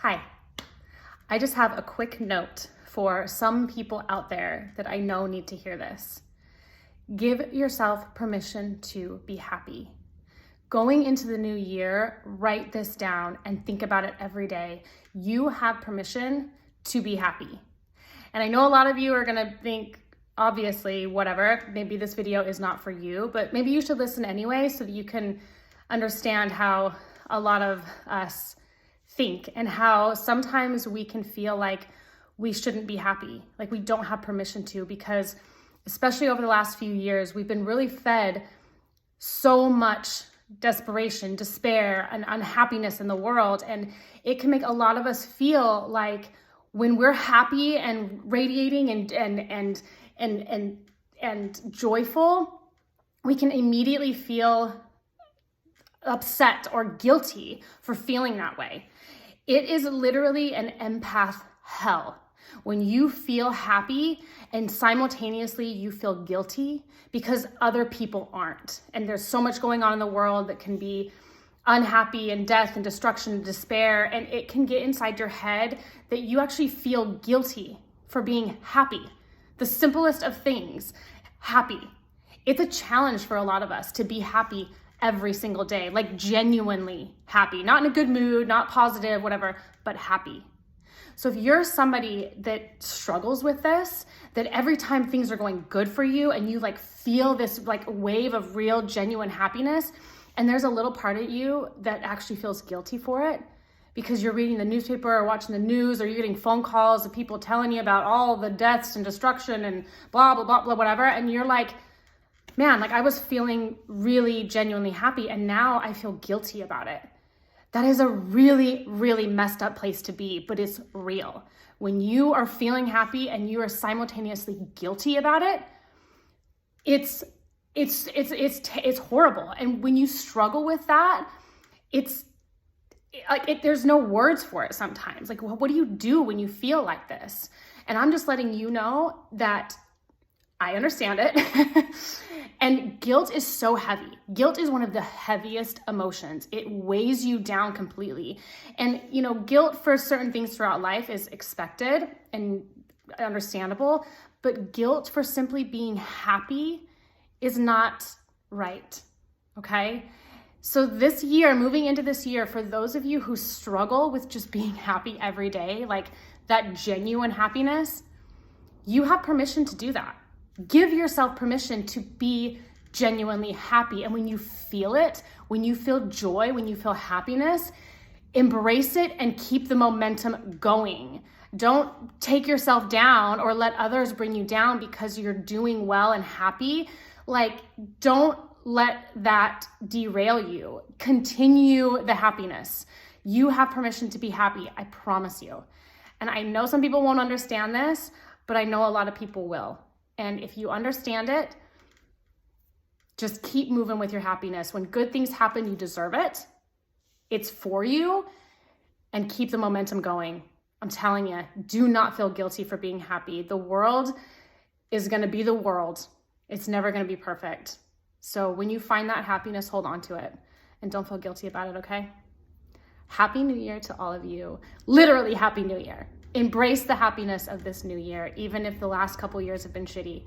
Hi, I just have a quick note for some people out there that I know need to hear this. Give yourself permission to be happy. Going into the new year, write this down and think about it every day. You have permission to be happy. And I know a lot of you are gonna think, obviously, whatever, maybe this video is not for you, but maybe you should listen anyway so that you can understand how a lot of us think and how sometimes we can feel like we shouldn't be happy, like we don't have permission to, because especially over the last few years, we've been really fed so much desperation, despair, and unhappiness in the world. And it can make a lot of us feel like when we're happy and radiating and joyful, we can immediately feel upset or guilty for feeling that way. It is literally an empath hell when you feel happy and simultaneously you feel guilty because other people aren't. And there's so much going on in the world that can be unhappy and death and destruction and despair. And it can get inside your head that you actually feel guilty for being happy. The simplest of things, happy. It's a challenge for a lot of us to be happy every single day, like genuinely happy, not in a good mood, not positive, whatever, but happy. So if you're somebody that struggles with this, that every time things are going good for you and you like feel this like wave of real genuine happiness, and there's a little part of you that actually feels guilty for it because you're reading the newspaper or watching the news or you're getting phone calls of people telling you about all the deaths and destruction and blah, blah, blah, blah, whatever. And you're like, man, like I was feeling really genuinely happy and now I feel guilty about it. That is a really, really messed up place to be, but it's real. When you are feeling happy and you are simultaneously guilty about it, it's horrible. And when you struggle with that, there's no words for it sometimes. Like, what do you do when you feel like this? And I'm just letting you know that I understand it. And guilt is so heavy. Guilt is one of the heaviest emotions. It weighs you down completely. And, guilt for certain things throughout life is expected and understandable, but guilt for simply being happy is not right, okay? So this year, moving into this year, for those of you who struggle with just being happy every day, like that genuine happiness, you have permission to do that. Give yourself permission to be genuinely happy. And when you feel it, when you feel joy, when you feel happiness, embrace it and keep the momentum going. Don't take yourself down or let others bring you down because you're doing well and happy. Like, don't let that derail you. Continue the happiness. You have permission to be happy, I promise you. And I know some people won't understand this, but I know a lot of people will. And if you understand it, just keep moving with your happiness. When good things happen, you deserve it. It's for you, and keep the momentum going. I'm telling you, do not feel guilty for being happy. The world is going to be the world. It's never going to be perfect. So when you find that happiness, hold on to it and don't feel guilty about it, okay? Happy New Year to all of you. Literally Happy New Year. Embrace the happiness of this new year, even if the last couple years have been shitty.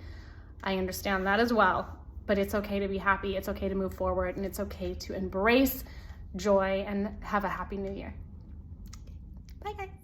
I understand that as well, but it's okay to be happy. It's okay to move forward, and it's okay to embrace joy and have a happy new year. Bye, guys.